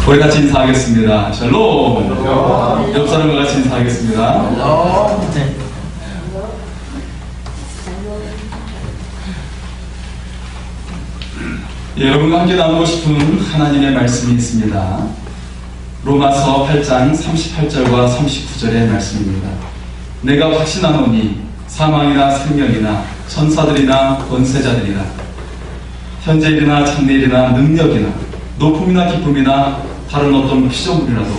우리 같이 인사하겠습니다. 샬롬. 옆 사람과 같이 인사하겠습니다. 예, 여러분과 함께 나누고 싶은 하나님의 말씀이 있습니다. 로마서 8장 38절과 39절의 말씀입니다. 내가 확신하노니 사망이나 생명이나 천사들이나 권세자들이나 현재일이나 장래일이나 능력이나 높음이나 기쁨이나 다른 어떤 피조물이라도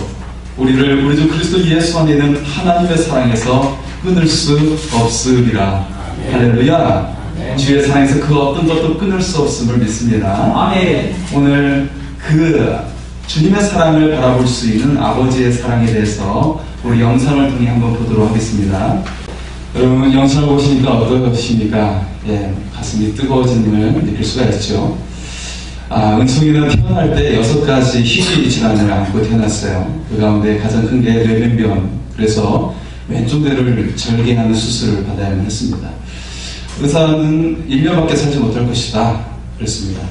우리를 우리 주 그리스도 예수 안에 있는 하나님의 사랑에서 끊을 수 없으리라. 할렐루야. 주의 사랑에서 그 어떤 것도 끊을 수 없음을 믿습니다. 아멘. 오늘 그 주님의 사랑을 바라볼 수 있는 아버지의 사랑에 대해서 우리 영상을 통해 한번 보도록 하겠습니다. 여러분 영상을 보시니까 어떠십니까? 예, 가슴이 뜨거워짐을 느낄 수가 있죠. 은총이는 태어날 때 6가지 희귀 질환을 안고 태어났어요. 그 가운데 가장 큰 게 뇌변변, 그래서 왼쪽 뇌를 절개하는 수술을 받아야만 했습니다. 의사는 1년밖에 살지 못할 것이다 그랬습니다.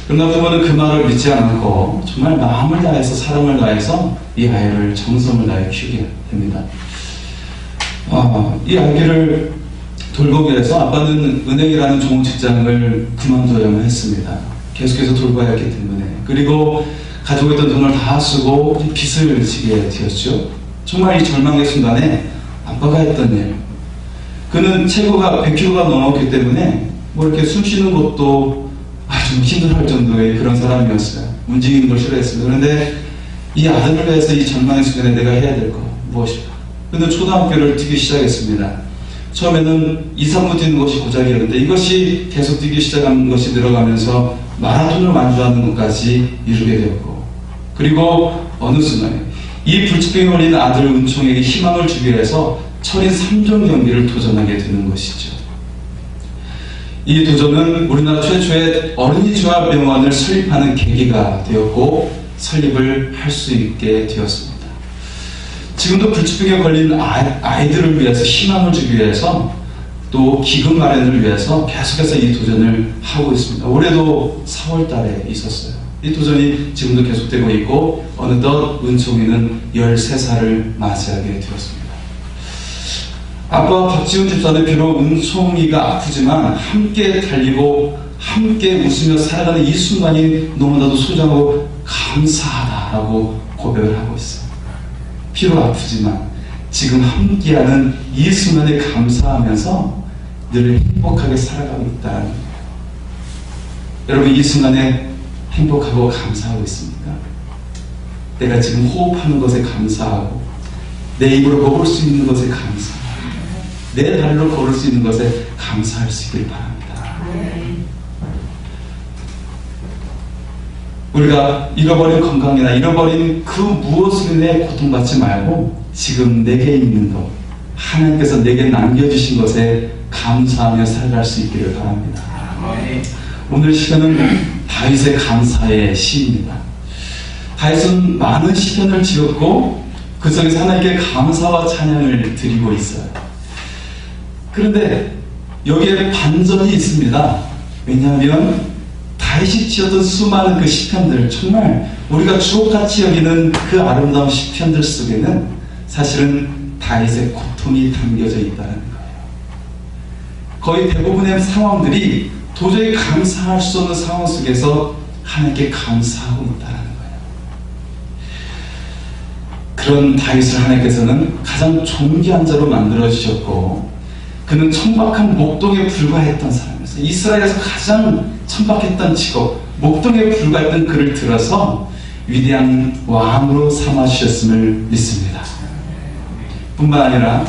그러나 부모는 그 말을 믿지 않고 정말 마음을 다해서 사랑을 다해서 이 아이를 정성을 다해 키우게 됩니다. 이 아기를 돌보기 위해서 아빠는 은행이라는 좋은 직장을 그만둬야만 했습니다. 계속해서 돌봐야 했기 때문에. 그리고 가지고 있던 돈을 다 쓰고 빚을 지게 되었죠. 정말 이 절망의 순간에 아빠가 했던 일, 그는 체구가 100kg가 넘었기 때문에 뭐 이렇게 숨 쉬는 것도 아주 힘들어할 정도의 그런 사람이었어요. 움직이는 걸 싫어했습니다. 그런데 이 아들을 위해서 이 절망의 순간에 내가 해야 될 거 무엇일까? 그는 초등학교를 뛰기 시작했습니다. 처음에는 2, 3부 뛰는 것이 고작이었는데 이것이 계속 뛰기 시작한 것이 늘어가면서 마라톤을 완주하는 것까지 이루게 되었고, 그리고 어느 순간에 이 불치병에 걸린 아들 은총에게 희망을 주기 위해서 철인 3종 경기를 도전하게 되는 것이죠. 이 도전은 우리나라 최초의 어린이 종합병원을 설립하는 계기가 되었고 설립을 할 수 있게 되었습니다. 지금도 불치병에 걸린 아이들을 위해서 희망을 주기 위해서 또 기금 마련을 위해서 계속해서 이 도전을 하고 있습니다. 올해도 4월 달에 있었어요. 이 도전이 지금도 계속되고 있고 어느덧 은총이는 13살을 맞이하게 되었습니다. 아빠 박지훈 집사는 비록 은총이가 아프지만 함께 달리고 함께 웃으며 살아가는 이 순간이 너무나도 소중하고 감사하다라고 고백을 하고 있어요. 비록 아프지만 지금 함께하는 이 순간에 감사하면서 늘 행복하게 살아가고 있다는 거예요. 여러분 이 순간에 행복하고 감사하고 있습니까? 내가 지금 호흡하는 것에 감사하고 내 입으로 먹을 수 있는 것에 감사하고 내 발로 걸을 수 있는 것에 감사할 수 있기를 바랍니다. 우리가 잃어버린 건강이나 잃어버린 그 무엇을 인해 고통받지 말고 지금 내게 있는 것, 하나님께서 내게 남겨주신 것에 감사하며 살아갈 수 있기를 바랍니다. 오늘 시편은 다윗의 감사의 시입니다. 다윗은 많은 시편을 지었고 그 속에서 하나님께 감사와 찬양을 드리고 있어요. 그런데 여기에 반전이 있습니다. 왜냐하면 다윗이 지었던 수많은 그 시편들, 정말 우리가 주옥같이 여기는 그 아름다운 시편들 속에는 사실은 다윗의 고통이 담겨져 있다는 거예요. 거의 대부분의 상황들이 도저히 감사할 수 없는 상황 속에서 하나님께 감사하고 있다는 거예요. 그런 다윗을 하나님께서는 가장 존귀한 자로 만들어주셨고 그는 천박한 목동에 불과했던 사람이었어요. 이스라엘에서 가장 천박했던 직업, 목동에 불과했던 그를 들어서 위대한 왕으로 삼아주셨음을 믿습니다. 뿐만 아니라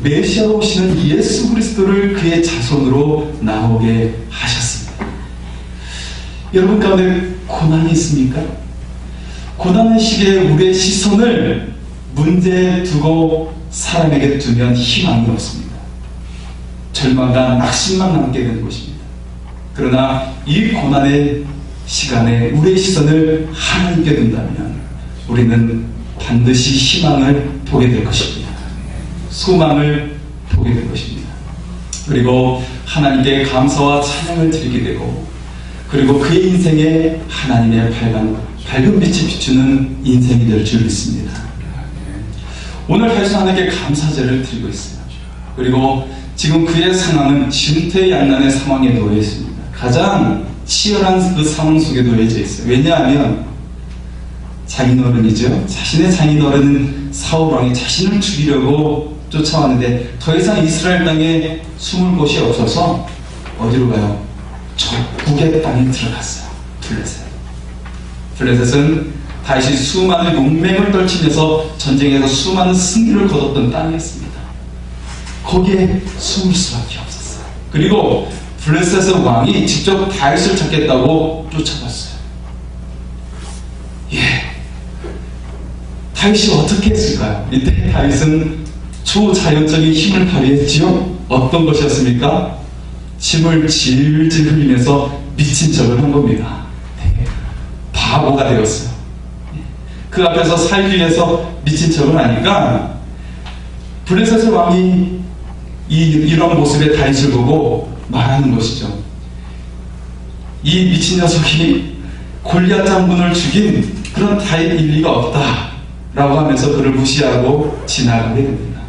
메시아로 오시는 예수 그리스도를 그의 자손으로 나오게 하셨습니다. 여러분 가운데 고난이 있습니까? 고난의 시기에 우리의 시선을 문제에 두고 사람에게 두면 희망이 없습니다. 절망과 낙심만 남게 되는 것입니다. 그러나 이 고난의 시간에 우리의 시선을 하나님께 둔다면 우리는 반드시 희망을 보게 될 것입니다. 소망을 보게 될 것입니다. 그리고 하나님께 감사와 찬양을 드리게 되고 그리고 그의 인생에 하나님의 밝은 빛이 비추는 인생이 될 줄 믿습니다. 오늘 다윗은 하나님께 감사제를 드리고 있어요. 그리고 지금 그의 상황은 진퇴양난의 상황에 놓여 있습니다. 가장 치열한 그 상황 속에 놓여져 있어요. 왜냐하면 장인어른이죠. 자신의 장인어른 사울왕이 자신을 죽이려고 쫓아왔는데 더 이상 이스라엘 땅에 숨을 곳이 없어서 어디로 가요? 적국의 땅에 들어갔어요. 블레셋은 다윗이 수많은 용맹을 떨치면서 전쟁에서 수많은 승리를 거뒀던 땅이었습니다. 거기에 숨을 수밖에 없었어요. 그리고 블레셋의 왕이 직접 다윗을 찾겠다고 쫓아갔어요. 다윗이 어떻게 했을까요? 이때 다윗은 초자연적인 힘을 발휘했지요. 어떤 것이었습니까? 침을 질질 흘리면서 미친 척을 한 겁니다. 바보가 되었어요. 그 앞에서 살기 위해서 미친 척을 하니까 블레셋의 왕이 이런 모습의 다윗을 보고 말하는 것이죠. 이 미친 녀석이 골리앗 장군을 죽인 그런 다윗일 리가 없다 라고 하면서 그를 무시하고 지나가게 됩니다.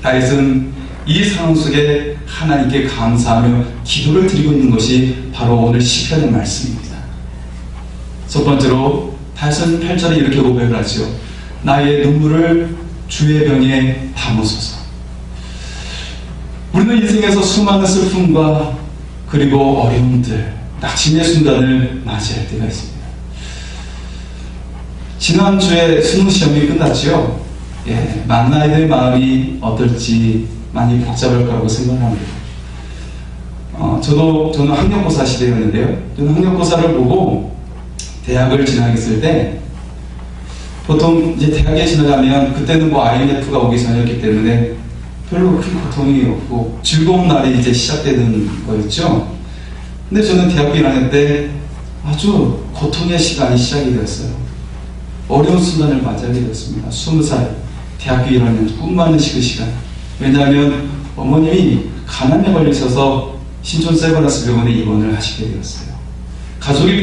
다윗은 이 상황 속에 하나님께 감사하며 기도를 드리고 있는 것이 바로 오늘 시편의 말씀입니다. 첫 번째로 다윗은 8절에 이렇게 고백을 하죠. 나의 눈물을 주의 병에 담으소서. 우리는 인생에서 수많은 슬픔과 그리고 어려움들, 낙심의 순간을 맞이할 때가 있습니다. 지난주에 수능 시험이 끝났지요. 만나이들 마음이 어떨지 많이 복잡할 거라고 생각합니다. 저는 학력고사 시대였는데요. 저는 학력고사를 보고 대학을 진학했을 때 보통 이제 대학에 진학하면 그때는 IMF가 오기 전이었기 때문에 별로 큰 고통이 없고 즐거운 날이 이제 시작되는 거였죠. 근데 저는 대학교 1학년 때 아주 고통의 시간이 시작이 되었어요. 어려운 순간을 맞이하게 되었습니다. 20살 대학교 1학년 꿈 많은 그 시간. 왜냐하면 어머님이 간암에 걸리셔서 신촌 세브란스 병원에 입원을 하시게 되었어요. 가족이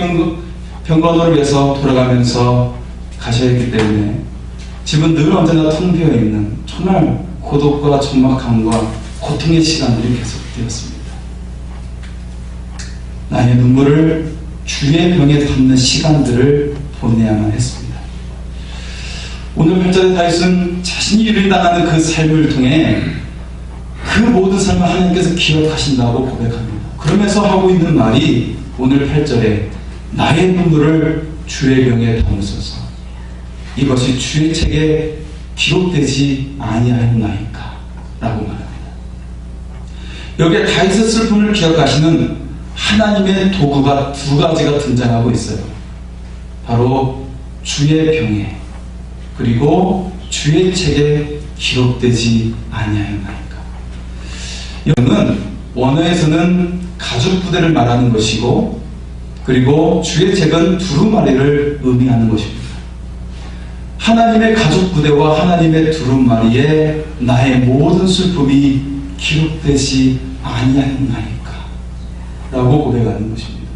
병건호를 위해서 돌아가면서 가셔야 했기 때문에 집은 늘 언제나 텅 비어 있는 정말 고독과 적막함과 고통의 시간들이 계속되었습니다. 나의 눈물을 주의 병에 담는 시간들을 보내야만 했습니다. 오늘 8절의 다윗은 자신이 일당하는 그 삶을 통해 그 모든 삶을 하나님께서 기억하신다고 고백합니다. 그러면서 하고 있는 말이 오늘 8절에 나의 눈물을 주의 병에 담으소서. 이것이 주의 책에 기록되지 아니하였나이까 라고 말합니다. 여기에 다윗의 슬픔을 기억하시는 하나님의 도구가 두 가지가 등장하고 있어요. 바로 주의 병에 그리고 주의 책에 기록되지 아니하였나이까. 이거는 원어에서는 가죽 부대를 말하는 것이고 그리고 주의 책은 두루마리를 의미하는 것입니다. 하나님의 가죽 부대와 하나님의 두루마리에 나의 모든 슬픔이 기록되지 아니하였나이까 라고 고백하는 것입니다.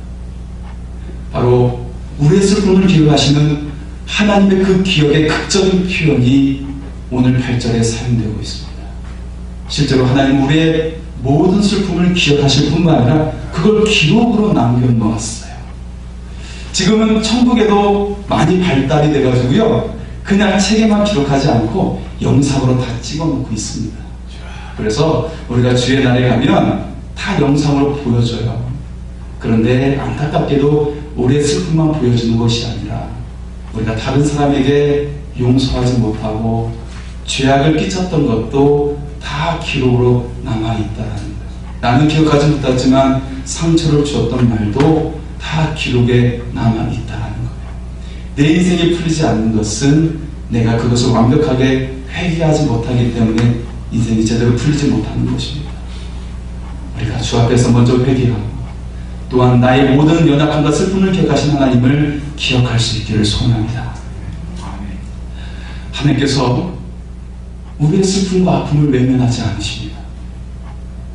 바로 우리의 슬픔을 기억하시는 하나님의 그 기억의 극적인 표현이 오늘 8절에 사용되고 있습니다. 실제로 하나님 우리의 모든 슬픔을 기억하실 뿐만 아니라 그걸 기록으로 남겨놓았어요. 지금은 천국에도 많이 발달이 돼가지고요, 그냥 책에만 기록하지 않고 영상으로 다 찍어놓고 있습니다. 그래서 우리가 주의 날에 가면 다 영상으로 보여줘요. 그런데 안타깝게도 우리의 슬픔만 보여주는 것이 아니라 우리가 다른 사람에게 용서하지 못하고 죄악을 끼쳤던 것도 다 기록으로 남아있다는 거예요. 나는 기억하지 못했지만 상처를 주었던 말도 다 기록에 남아있다는 거예요. 내 인생이 풀리지 않는 것은 내가 그것을 완벽하게 회개하지 못하기 때문에 인생이 제대로 풀리지 못하는 것입니다. 우리가 주 앞에서 먼저 회개하고 또한 나의 모든 연약함과 슬픔을 기억하신 하나님을 기억할 수 있기를 소원합니다. 하나님께서 우리의 슬픔과 아픔을 외면하지 않으십니다.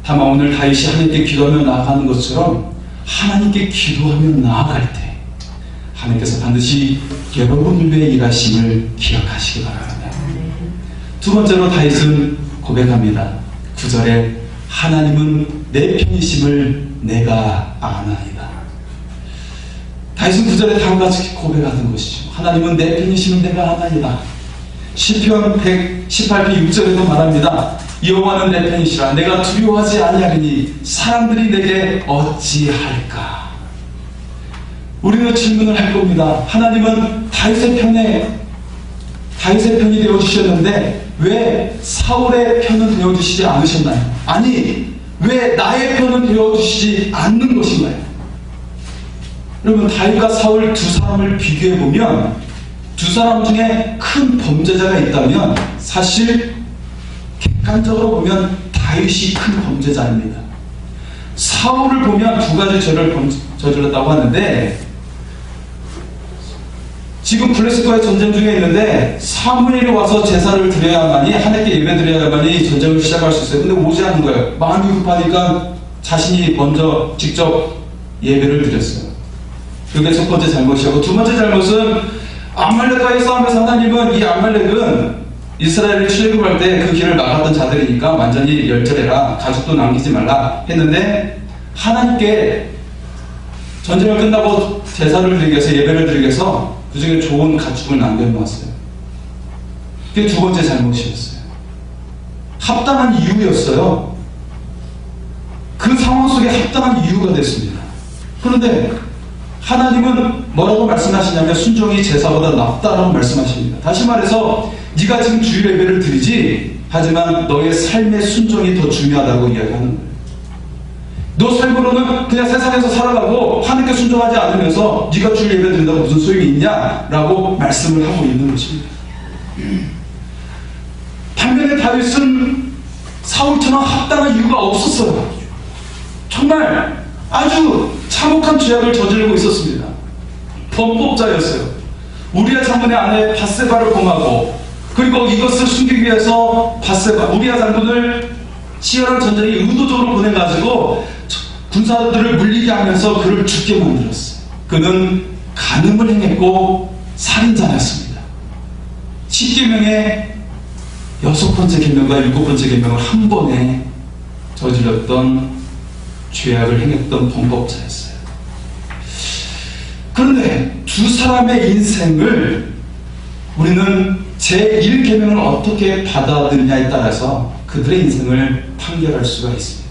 다만 오늘 다윗이 하나님께 기도하며 나아가는 것처럼 하나님께 기도하며 나아갈 때 하나님께서 반드시 여러분 위에 일하심을 기억하시기 바랍니다. 두 번째로 다윗은 고백합니다. 9절에 하나님은 내 편이심을 내가 아나이다. 다윗은 9절에 다음과 같이 고백하는 것이죠. 하나님은 내 편이심을 내가 아나이다. 시편 118편 6절에도 말합니다. 여호와는 내 편이시라 내가 두려워하지 아니하리니 사람들이 내게 어찌할까. 우리는 질문을 할 겁니다. 하나님은 다윗의 편이 되어주셨는데 왜 사울의 편은 되어주시지 않으셨나요? 아니 왜 나의 편은 되어주시지 않는 것인가요? 여러분, 다윗과 사울 두 사람을 비교해보면 두 사람 중에 큰 범죄자가 있다면 사실 객관적으로 보면 다윗이 큰 범죄자입니다. 사울을 보면 두 가지 죄를 저질렀다고 하는데, 지금 블레셋과의 전쟁 중에 있는데 사무엘이 와서 제사를 드려야만이, 하나님께 예배 드려야만이 전쟁을 시작할 수 있어요. 근데 오지 않은 거예요. 마음이 급하니까 자신이 먼저 직접 예배를 드렸어요. 그게 첫 번째 잘못이고, 두 번째 잘못은 아말렉과의 싸움에서 하나님은 이 아말렉은 이스라엘을 출애굽할 때 그 길을 막았던 자들이니까 완전히 멸절해라, 가족도 남기지 말라 했는데, 하나님께 전쟁을 끝나고 제사를 드리기 위해서, 예배를 드리기 위해서 그 중에 좋은 가축을 남겨놓았어요. 그게 두 번째 잘못이었어요. 합당한 이유였어요. 그 상황 속에 합당한 이유가 됐습니다. 그런데 하나님은 뭐라고 말씀하시냐면 순종이 제사보다 낫다라고 말씀하십니다. 다시 말해서 네가 지금 주일 예배를 드리지, 하지만 너의 삶의 순종이 더 중요하다고 이야기하는 거예요. 너 삶으로는 그냥 세상에서 살아가고 하나님께 순종하지 않으면서 네가 주일 예배 드린다고 무슨 소용이 있냐라고 말씀을 하고 있는 것입니다. 반면에 다윗은 사울처럼 합당한 이유가 없었어요. 정말 아주 참혹한 죄악을 저지르고 있었습니다. 범법자였어요. 우리아 장군의 아내 밧세바를 범하고, 그리고 이것을 숨기기 위해서 우리아 장군을 치열한 전쟁에 의도적으로 보내가지고 군사들을 물리게 하면서 그를 죽게 만들었어요. 그는 간음을 행했고 살인자였습니다. 10계명의 6번째 계명과 7번째 계명을 한 번에 저질렀던 죄악을 행했던 범법자였어요. 그런데 두 사람의 인생을 우리는 제1계명을 어떻게 받아들이냐에 따라서 그들의 인생을 판결할 수가 있습니다.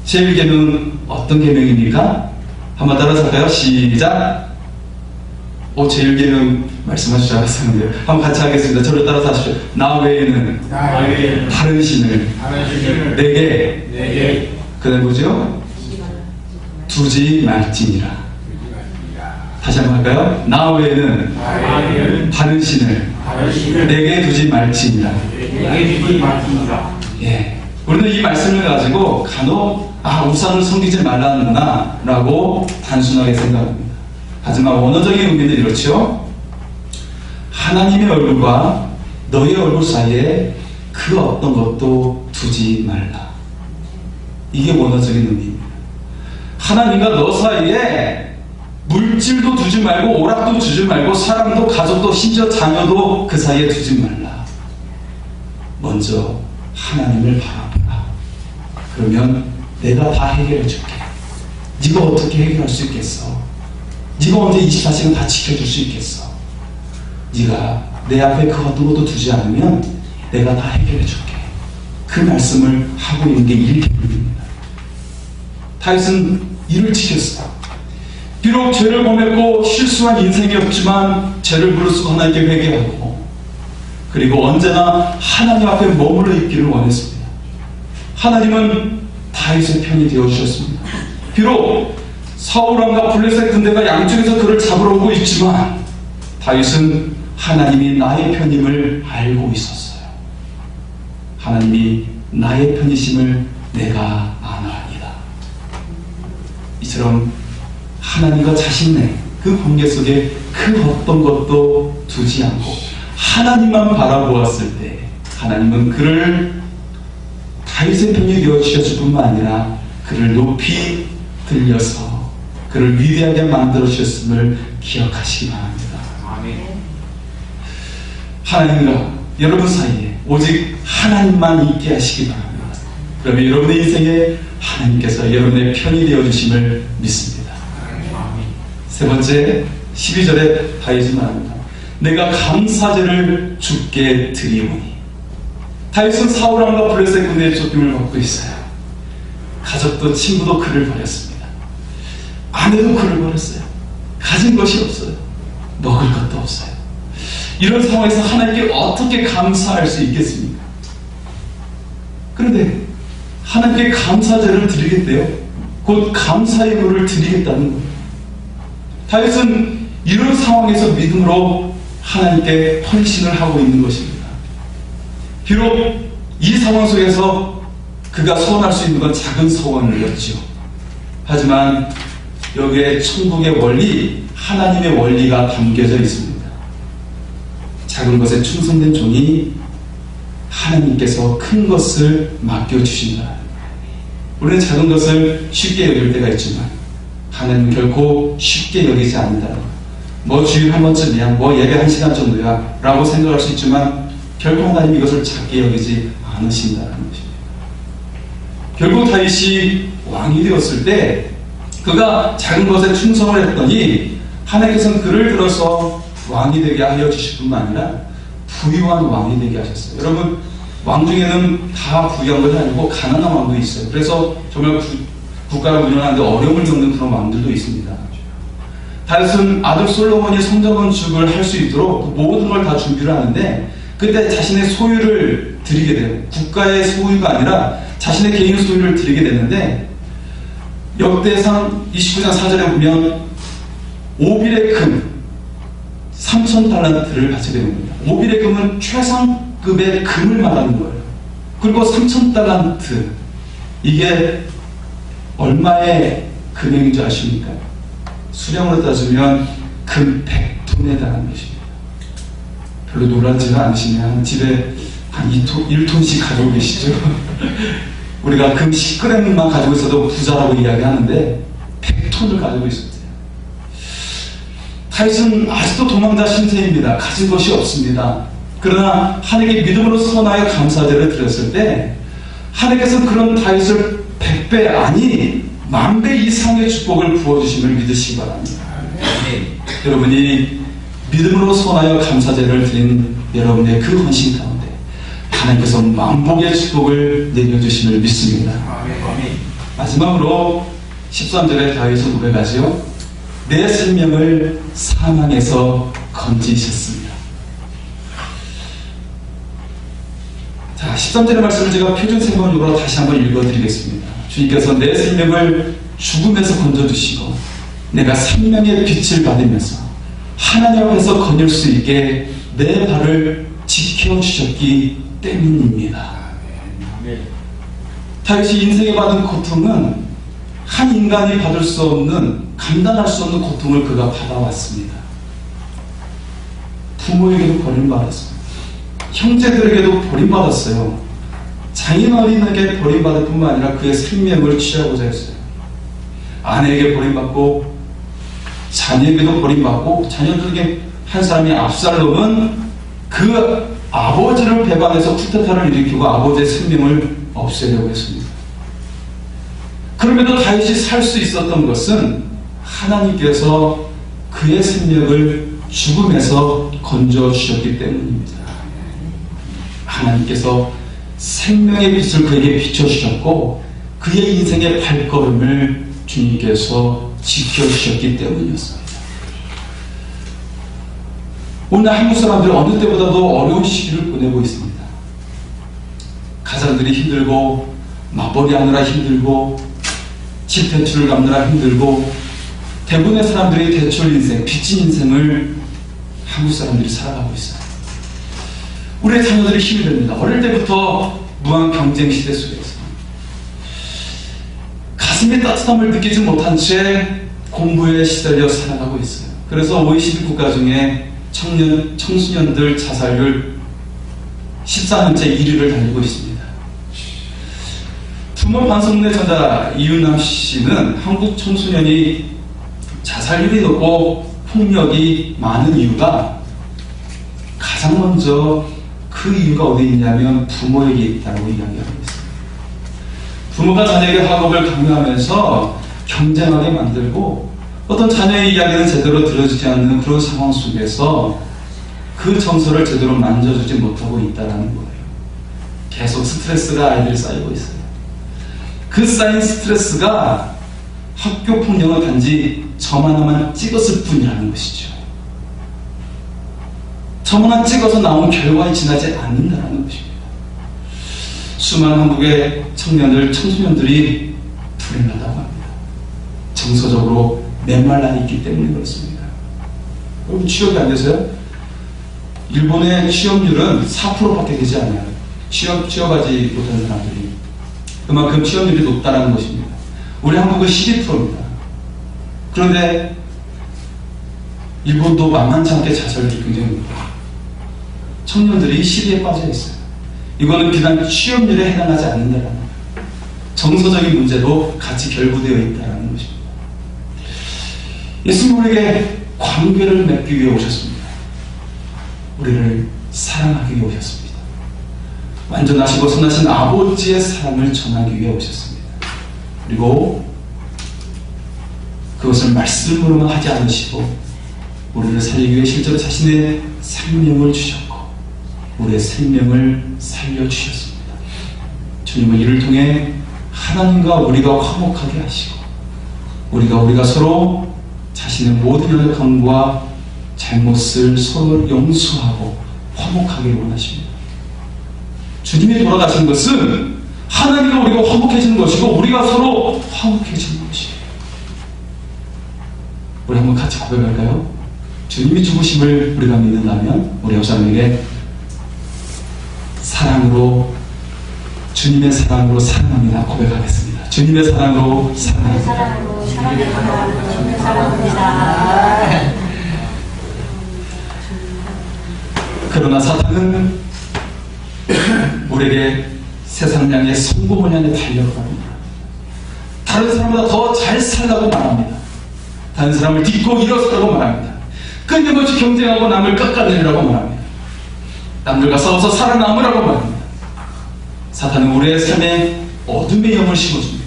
제1계명은 어떤 계명입니까? 한번 따라서 할까요? 시작! 제1계명 말씀하실 줄 알았었는데요. 한번 같이 하겠습니다. 저를 따라서 하십시오. 나 외에는 다른 신을 내게 그 다음 뭐죠? 두지 말지니라. 다시 한번 할까요? 나 외에는 다른 신을 내게 두지 말지니라. 예, 우리는 이 말씀을 가지고 간혹 우상을 섬기지 말라는구나 라고 단순하게 생각합니다. 하지만 원어적인 의미는 이렇죠. 하나님의 얼굴과 너의 얼굴 사이에 그 어떤 것도 두지 말라. 이게 원어적인 의미입니다. 하나님과 너 사이에 물질도 두지 말고, 오락도 두지 말고, 사람도 가족도 심지어 자녀도 그 사이에 두지 말라. 먼저 하나님을 바라보라. 그러면 내가 다 해결해 줄게. 네가 어떻게 해결할 수 있겠어? 네가 언제 24시간 다 지켜줄 수 있겠어? 네가 내 앞에 그 어떤 것도 두지 않으면 내가 다 해결해 줄게. 그 말씀을 하고 있는 게 1계명입니다. 다윗은 이를 지켰어요. 비록 죄를 범했고 실수한 인생이었지만 죄를 무릅쓰고 하나님께 회개하고, 그리고 언제나 하나님 앞에 머물러 있기를 원했습니다. 하나님은 다윗의 편이 되어주셨습니다. 비록 사울왕과 블레셋 군대가 양쪽에서 그를 잡으러 오고 있지만 다윗은 하나님이 나의 편임을 알고 있었어요. 하나님이 나의 편이심을 내가 아나이다. 이처럼 하나님과 자신의 그 관계 속에 그 어떤 것도 두지 않고 하나님만 바라보았을 때 하나님은 그를 다윗의 편이 되어주셨을 뿐만 아니라 그를 높이 들려서 그를 위대하게 만들어 주셨음을 기억하시기 바랍니다. 하나님과 여러분 사이에 오직 하나님만 있게 하시기 바랍니다. 그러면 여러분의 인생에 하나님께서 여러분의 편이 되어주심을 믿습니다. 세 번째, 12절에 다윗이 말합니다. 내가 감사제를 주께 드리오니. 다윗은 사울왕과 블레셋 군대의 쫓김을 받고 있어요. 가족도 친구도 그를 버렸습니다. 아내도 그를 버렸어요. 가진 것이 없어요. 먹을 것도 없어요. 이런 상황에서 하나님께 어떻게 감사할 수 있겠습니까? 그런데 하나님께 감사제를 드리겠대요. 곧 감사의 물을 드리겠다는 거예요. 다윗은 이런 상황에서 믿음으로 하나님께 헌신을 하고 있는 것입니다. 비록 이 상황 속에서 그가 소원할 수 있는 건 작은 소원이었죠. 하지만 여기에 천국의 원리, 하나님의 원리가 담겨져 있습니다. 작은 것에 충성된 종이 하나님께서 큰 것을 맡겨주신다. 우리는 작은 것을 쉽게 여길 때가 있지만 하나님은 결코 쉽게 여기지 않는다. 뭐 주일 한 번쯤이야, 뭐 예배 1시간 정도야 라고 생각할 수 있지만 결코 하나님 이것을 작게 여기지 않으신다는 것입니다. 결국 다윗이 왕이 되었을 때 그가 작은 것에 충성을 했더니 하나님께서는 그를 들어서 왕이 되게 하여 주실 뿐만 아니라 부유한 왕이 되게 하셨어요. 여러분, 왕 중에는 다 부유한 것이 아니고 가난한 왕도 있어요. 그래서 정말 국가를 운영하는데 어려움을 겪는 그런 왕들도 있습니다. 다윗은 아들 솔로몬이 성전 건축을 할 수 있도록 모든 걸 다 준비를 하는데 그때 자신의 소유를 드리게 돼요. 국가의 소유가 아니라 자신의 개인 소유를 드리게 되는데 역대상 29장 4절에 보면 오빌의 금 3,000달란트를 바치게 됩니다. 오빌의 금은 최상급의 금을 말하는 거예요. 그리고 3,000달란트, 이게 얼마의 금액인 줄 아십니까? 수량으로 따지면 금 100톤에 달하는 것입니다. 별로 놀라지가 않으시면 집에 한 1톤씩 가지고 계시죠? 우리가 금 10g만 가지고 있어도 부자라고 이야기하는데 100톤을 가지고 있었대요. 다윗은 아직도 도망자 신세입니다. 가진 것이 없습니다. 그러나 하나님께 믿음으로 선하여 감사제를 드렸을 때 하나님께서는 그런 다윗을 100배 아니 10,000배 이상의 축복을 부어주심을 믿으시기 바랍니다. 여러분이 믿음으로 선하여 감사제를 드린 여러분의 그 헌신 가운데 하나님께서 만복의 축복을 내려주심을 믿습니다. 마지막으로 13절에 다윗은 고백하지요. 내 생명을 사망에서 건지셨습니다. 자, 13절의 말씀을 제가 표준 생본으로 다시 한번 읽어드리겠습니다. 주님께서 내 생명을 죽음에서 건져주시고 내가 생명의 빛을 받으면서 하나님 앞에서 거닐 수 있게 내 발을 지켜주셨기 때문입니다. 다윗이 인생에 받은 고통은 한 인간이 받을 수 없는, 감당할 수 없는 고통을 그가 받아왔습니다. 부모에게도 버림받았어요. 형제들에게도 버림받았어요. 장인어른에게 버림받을 뿐만 아니라 그의 생명을 취하고자 했어요. 아내에게 버림받고 자녀에게도 버림받고 자녀들에게 한 사람이 압살롬은 그 아버지를 배반해서 쿠데타를 일으키고 아버지의 생명을 없애려고 했습니다. 그럼에도 다윗이 살 수 있었던 것은 하나님께서 그의 생명을 죽음에서 건져주셨기 때문입니다. 하나님께서 생명의 빛을 그에게 비춰주셨고 그의 인생의 발걸음을 주님께서 지켜주셨기 때문이었습니다. 오늘 한국 사람들 어느 때보다도 어려운 시기를 보내고 있습니다. 가장들이 힘들고 맞벌이 하느라 힘들고 집 대출을 갚느라 힘들고 대부분의 사람들이 대출 인생, 빚진 인생을 한국 사람들이 살아가고 있어요. 우리의 자녀들이 힘이 됩니다. 어릴 때부터 무한 경쟁 시대 속에서 가슴의 따뜻함을 느끼지 못한 채 공부에 시달려 살아가고 있어요. 그래서 OECD 국가 중에 청소년들 자살률 14년째 1위를 달리고 있습니다. 부모 반성문의 저자 이윤남 씨는 한국 청소년이 자살률이 높고 폭력이 많은 이유가 가장 먼저 그 이유가 어디 있냐면 부모에게 있다고 이야기하고 있습니다. 부모가 자녀에게 학업을 강요하면서 경쟁하게 만들고 어떤 자녀의 이야기는 제대로 들어주지 않는 그런 상황 속에서 그 정서를 제대로 만져주지 못하고 있다는 거예요. 계속 스트레스가 아이들이 쌓이고 있어요. 그 쌓인 스트레스가 학교 폭력을 단지 점 하나만 찍었을 뿐이라는 것이죠. 점 하나 찍어서 나온 결과에 지나지 않는다는 것입니다. 수많은 한국의 청소년들이 불행하다고 합니다. 정서적으로 메말라 있기 때문에 그렇습니다. 여러분 취업이 안 돼서요? 일본의 취업률은 4%밖에 되지 않아요. 취업하지 못하는 사람들이. 그만큼 취업률이 높다는 것입니다. 우리 한국은 12%입니다. 그런데 일본도 만만치 않게 자살률이 굉장히 높아요. 청년들이 시비에 빠져 있어요. 이거는 비단 취업률에 해당하지 않는다는 거예요. 정서적인 문제도 같이 결부되어 있다는 것입니다. 예수님 우리에게 관계를 맺기 위해 오셨습니다. 우리를 사랑하기 위해 오셨습니다. 완전하시고 선하신 아버지의 사랑을 전하기 위해 오셨습니다. 그리고 그것을 말씀으로만 하지 않으시고 우리를 살리기 위해 실제로 자신의 생명을 주셨고 우리의 생명을 살려주셨습니다. 주님은 이를 통해 하나님과 우리가 화목하게 하시고 우리가 서로 자신의 모든 연약함과 잘못을 서로 용서하고 화목하기를 원하십니다. 주님이 돌아가신 것은 하나님과 우리가 화목해지는 것이고 우리가 서로 화목해지는 것이에요. 우리 한번 같이 고백할까요? 주님이 죽으심을 우리가 믿는다면 우리 여자에게 사랑으로 주님의 사랑으로 사랑합니다 고백하겠습니다. 주님의 사랑으로 사랑합니다. 주님의 사랑합니다. 그러나 사탄은 우리에게 세상을 향해 성공을 향해 달려고 합니다. 다른 사람보다 더 잘 살라고 말합니다. 다른 사람을 딛고 일어서라고 말합니다. 끊임없이 경쟁하고 남을 깎아내리라고 말합니다. 남들과 싸워서 살아남으라고 말합니다. 사탄은 우리의 삶에 어둠의 영을 심어줍니다.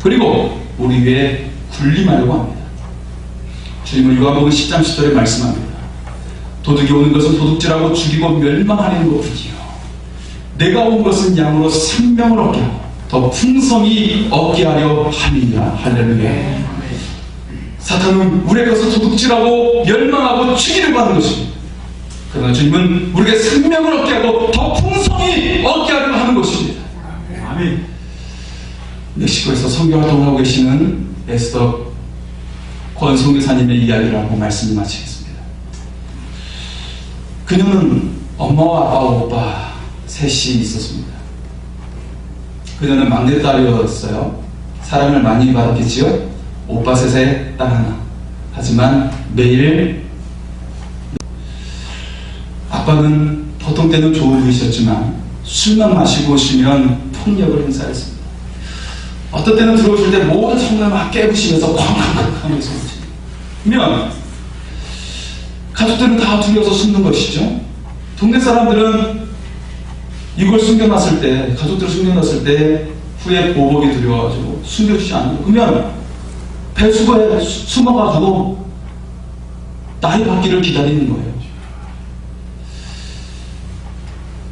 그리고 우리 위에 군림하려고 합니다. 주님은 요한복음 10장 10절에 말씀합니다. 도둑이 오는 것은 도둑질하고 죽이고 멸망하려는 것뿐이요 내가 온 것은 양으로 생명을 얻게 하고 더 풍성히 얻게 하려 함이니라. 할렐루야. 사탄은 우리의 것을 도둑질하고 멸망하고 죽이려고 하는 것입니다. 그러나 주님은 우리에게 생명을 얻게 하고 더 풍성히 얻게 하려고 하는 것입니다. 아멘. 멕시코에서 선교활동을 하고 계시는 에스더 권송교사님의 이야기를 하고 말씀을 마치겠습니다. 그녀는 엄마와 아빠, 오빠 셋이 있었습니다. 그녀는 막내딸이었어요. 사랑을 많이 받았겠지요. 오빠 셋에 딸 하나. 하지만 매일 아빠는 보통 때는 좋은 분이셨지만 술만 마시고 오시면 폭력을 행사했습니다. 어떤 때는 들어오실 때 모든 성을 막 깨부시면서 쾅쾅쾅 하면서 오시면 가족들은 다 두려워서 숨는 것이죠. 동네 사람들은 이걸 숨겨놨을 때, 가족들을 숨겨놨을 때 후에 보복이 두려워가지고 숨겨주지 않고 그러면 배수구에 숨어가지고 나이 받기를 기다리는 거예요.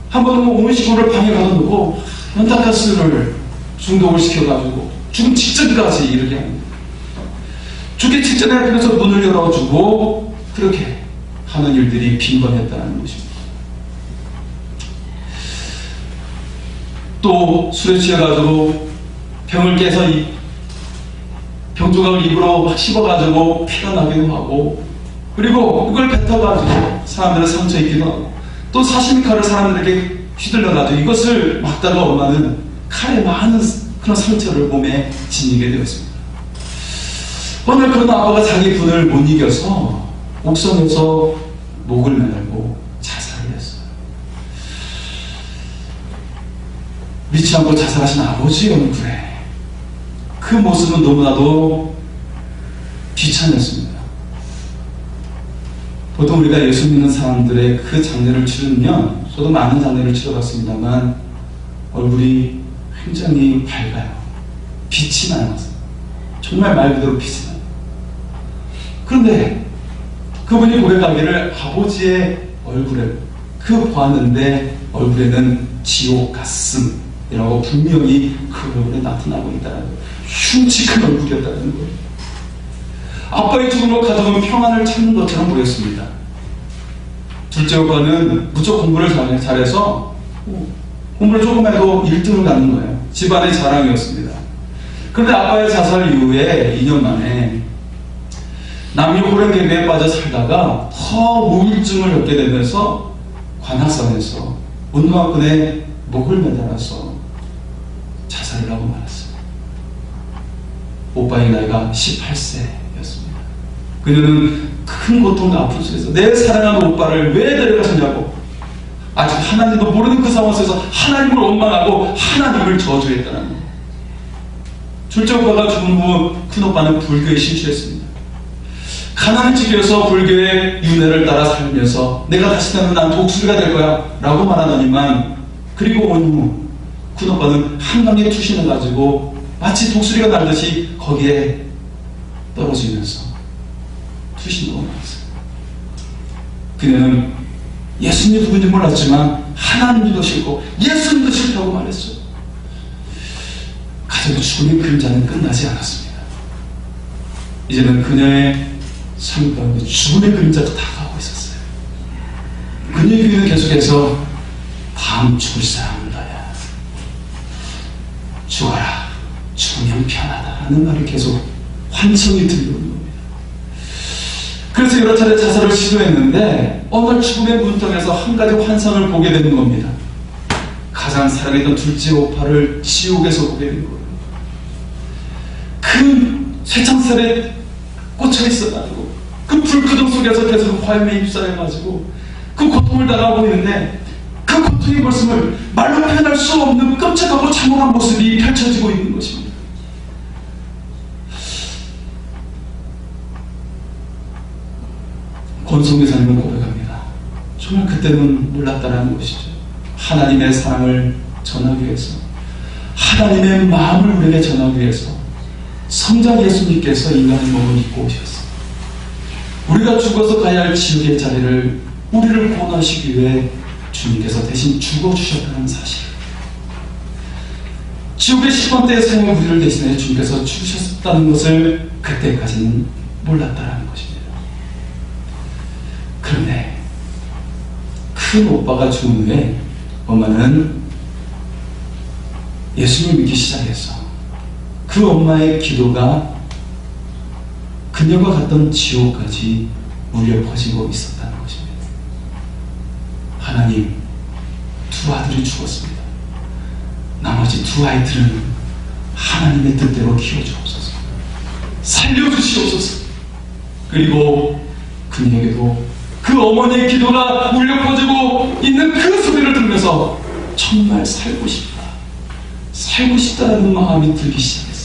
한 번은 온 식구를 방에 가둬놓고 연탄가스를 중독을 시켜가지고 죽음 직전까지 이르게 합니다. 죽기 직전에 그래서 문을 열어주고 그렇게 하는 일들이 빈번했다는 것입니다. 또 술에 취해가지고 병을 깨서 병조각을 입으로 막 씹어가지고 피가 나기도 하고 그리고 그걸 뱉어가지고 사람들은 상처 입기도 하고 또 사시미칼을 사람들에게 휘둘러가지고 이것을 막다가 엄마는 칼에 많은 그런 상처를 몸에 지니게 되었습니다. 어느 날 그런 아빠가 자기 분을 못 이겨서 옥상에서 목을 매달고 자살을 했어요. 믿지 않고 자살하신 아버지의 얼굴에 그 모습은 너무나도 귀찮았습니다. 보통 우리가 예수 믿는 사람들의 그 장례를 치르면, 저도 많은 장례를 치러봤습니다만 얼굴이 굉장히 밝아요. 빛이 나요. 정말 말 그대로 빛이 나요. 그런데 그분이 고백하기를 아버지의 얼굴에 보았는데 얼굴에는 지옥 같음이라고 분명히 그 얼굴에 나타나고 있다는 거예요. 흉측한 얼굴이었다는 거예요. 아빠의 죽음으로 가족은 평안을 찾는 것처럼 보였습니다. 둘째 오빠는 무척 공부를 잘해서 공부를 조금 해도 1등을 갖는 거예요. 집안의 자랑이었습니다. 그런데 아빠의 자살 이후에 2년 만에 남녀 호랭개미에 빠져 살다가 더 우울증을 겪게 되면서 관악산에서 운동화끈에 목을 매달아서 자살을 하고 말았어요. 오빠의 나이가 18세였습니다. 그녀는 큰 고통과 아픔 속에서 내 사랑하는 오빠를 왜 데려가셨냐고, 아직 하나님도 모르는 그 상황 속에서 하나님을 원망하고 하나님을 저주했다는 거예요. 둘째 오빠가 죽은 후 큰 오빠는 불교에 신취했습니다. 가난을 지켜서 불교의 윤회를 따라 살면서 내가 다시 태어나면 난 독수리가 될 거야 라고 말하더니만, 그리고 온 후 큰 오빠는 한강에 투신을 가지고 마치 독수리가 날듯이 거기에 떨어지면서 투신하고 말았어요. 그녀는 예수님이 누군지 몰랐지만 하나님도 싫고 예수님도 싫다고 말했어요. 가족의 죽음의 그림자는 끝나지 않았습니다. 이제는 그녀의 삶 가운데 죽음의 그림자도 다가오고 있었어요. 그녀의 귀는 계속해서 다음 죽을 사람은 너야, 죽어라, 죽으면 편하다 하는 말이 계속 환청이 들려오는 겁니다. 그래서 여러 차례 자살을 시도했는데 어느 날 죽음의 문턱에서 한 가지 환상을 보게 되는 겁니다. 가장 사랑했던 둘째 오빠를 지옥에서 보게 된 거예요. 그 쇠창살에 꽂혀 있어가지고 그 불크동 속에서 계속 화염에 휩싸여가지고 그 고통을 당하고 있는데, 그 고통의 모습을 말로 표현할 수 없는 끔찍하고 참혹한 모습이 펼쳐지고 있는 것입니다. 권성교사님은 고백합니다. 정말 그때는 몰랐다라는 것이죠. 하나님의 사랑을 전하기 위해서, 하나님의 마음을 우리에게 전하기 위해서 성자 예수님께서 인간의 몸을 입고 오셨어요. 우리가 죽어서 가야 할 지옥의 자리를 우리를 구원하시기 위해 주님께서 대신 죽어주셨다는 사실, 지옥의 10번대의 생을 우리를 대신해 주님께서 죽으셨다는 것을 그때까지는 몰랐다는 것입니다. 그런데 큰 오빠가 죽은 후에 엄마는 예수님을 믿기 시작해서 그 엄마의 기도가 그녀가 갔던 지옥까지 울려 퍼지고 있었다는 것입니다. 하나님, 두 아들이 죽었습니다. 나머지 두 아이들은 하나님의 뜻대로 키워주옵소서, 살려주시옵소서. 그리고 그녀에게도 그 어머니의 기도가 울려 퍼지고 있는 그 소리를 들으면서 정말 살고 싶다는 마음이 들기 시작했어요.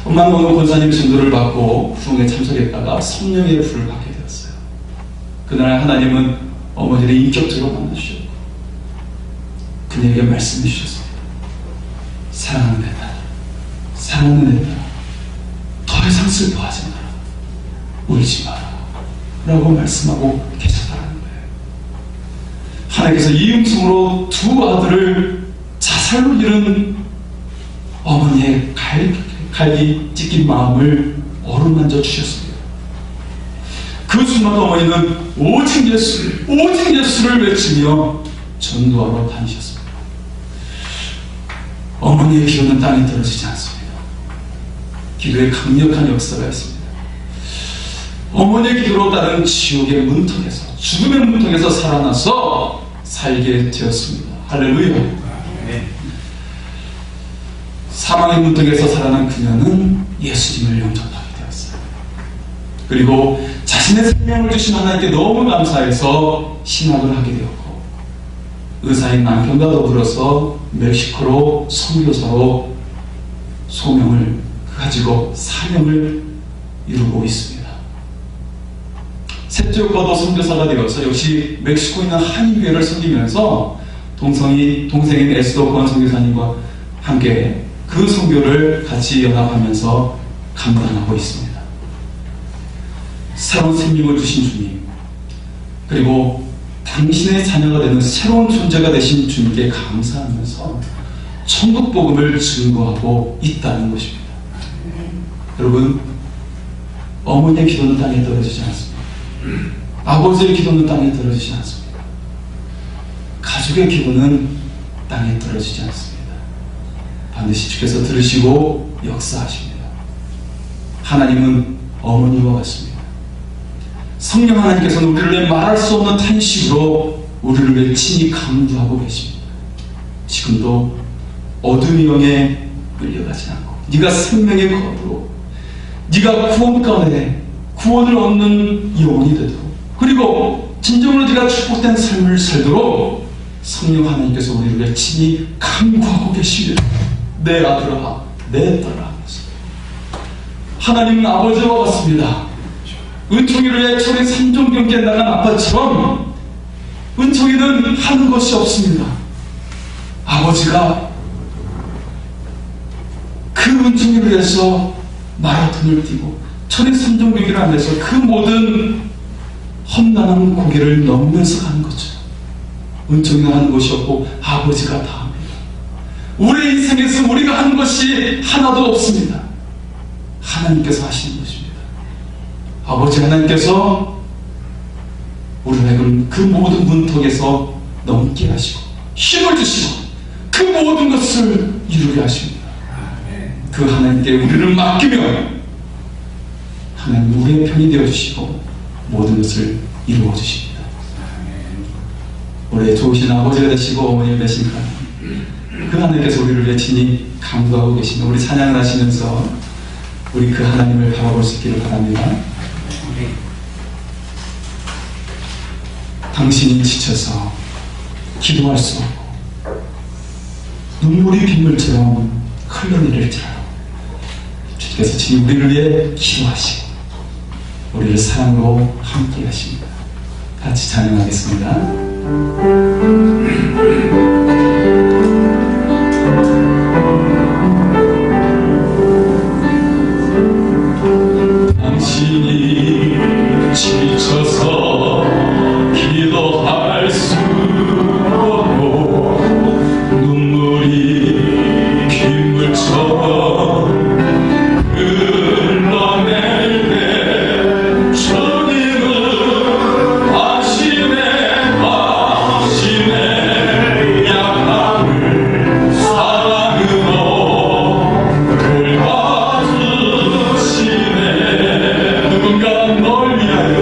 엄마는 어느 권사님 전도를 받고 부흥에 참석했다가 성령의 불을 받게 되었어요. 그날 하나님은 어머니를 인격적으로 만나주셨고 그녀에게 말씀해 주셨습니다. 사랑하는 내 딸, 사랑하는 내 딸, 더 이상 슬퍼하지 마라, 울지 마라 라고 말씀하고 계셨다는 거예요. 하나님께서 이 음성으로 두 아들을 자살로 잃은 어머니의 갈기 찢긴 마음을 어루만져 주셨습니다. 그 순간 어머니는 오직 예수를 외치며 전도하러 다니셨습니다. 어머니의 기도는 땅에 떨어지지 않습니다. 기도에 강력한 역사가 있습니다. 어머니의 기도로 따른 지옥의 문턱에서, 죽음의 문턱에서 살아나서 살게 되었습니다. 할렐루야. 사망의 문턱에서 살아난 그녀는 예수님을 영접하게 되었어요. 그리고 자신의 생명을 주신 하나님께 너무 감사해서 신학을 하게 되었고, 의사인 남편과 더불어서 멕시코로 선교사로 소명을 가지고 사명을 이루고 있습니다. 셋째 오빠도 선교사가 되어서 역시 멕시코에 있는 한인교회를 섬기면서 동생인 에스더 보안 선교사님과 함께 그 선교를 같이 연합하면서 감당하고 있습니다. 새로운 생명을 주신 주님, 그리고 당신의 자녀가 되는 새로운 존재가 되신 주님께 감사하면서 천국 복음을 증거하고 있다는 것입니다. 여러분, 어머니의 기도는 땅에 떨어지지 않습니다. 아버지의 기도는 땅에 떨어지지 않습니다. 가족의 기도는 땅에 떨어지지 않습니다. 반드시 주께서 들으시고 역사하십니다. 하나님은 어머니와 같습니다. 성령 하나님께서는 우리를 위해 말할 수 없는 탄식으로 우리를 위해 친히 강구하고 계십니다. 지금도 어둠의 영에 끌려가지 않고 네가 생명의 거부로 네가 구원 가운데 구원을 얻는 영혼이 되도록, 그리고 진정으로 네가 축복된 삶을 살도록 성령 하나님께서 우리를 위해 친히 강구하고 계십니다. 내 아들아, 내 딸아. 하나님은 아버지와 같습니다. 은총이를 위해 철의 3종 경기에 나간 아빠처럼 은총이는 하는 것이 없습니다. 아버지가 그 은총이를 위해서 마라톤을 뛰고 철의 3종 경기를 하면서 그 모든 험난한 고개를 넘으면서 가는 거죠. 은총이가 하는 것이 없고 아버지가 다 합니다. 우리 인생에서 우리가 하는 것이 하나도 없습니다. 하나님께서 하시는 것입니다. 아버지 하나님께서 우리에게 그 모든 문턱에서 넘게 하시고 힘을 주시고 그 모든 것을 이루게 하십니다. 그 하나님께 우리를 맡기면 하나님 우리의 편이 되어주시고 모든 것을 이루어 주십니다. 우리의 좋으신 아버지가 되시고 어머니가 되신 하나님, 그 하나님께서 우리를 위해 친히 강구하고 계시며 우리 찬양을 하시면서 우리 그 하나님을 바라볼 수 있기를 바랍니다. 당신이 지쳐서 기도할 수 없고 눈물이 빗물처럼 흘러내릴지라도 주께서 지금 우리를 위해 기도하시고 우리를 사랑으로 함께 하십니다. 같이 찬양하겠습니다. 지쳐서 기도할 수 없고 눈물이 빗물처럼 흘러낼 때 주님은 아시네 약함을 사랑으로 돌봐주시네. 누군가 널 위하여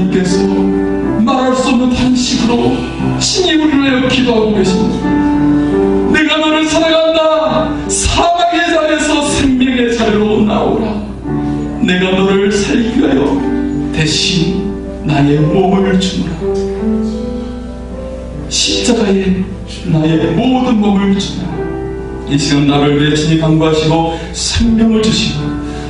하나님께서 말할 수 없는 탄식으로 신이 우리를 기도하고 계십니다. 돌아오라. 내가 너를 살리기 위하여 대신 나의 몸을 주노라. 십자가에 나의 모든 몸을 주노라. 이 시간 나를 위해 친히 간구하시고 생명을 주시고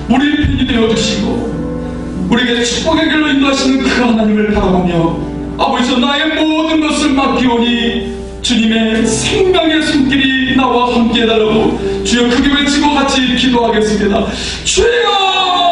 우리 편이 되어주시고 우리에게 축복의 길로 인도하시는 그 하나님을 바라보며 아버지여 나의 모든 것을 맡기오니 주님의 생명의 손길이 나와 함께 해달라고 주여 크게 외치고 같이 기도하겠습니다. 주여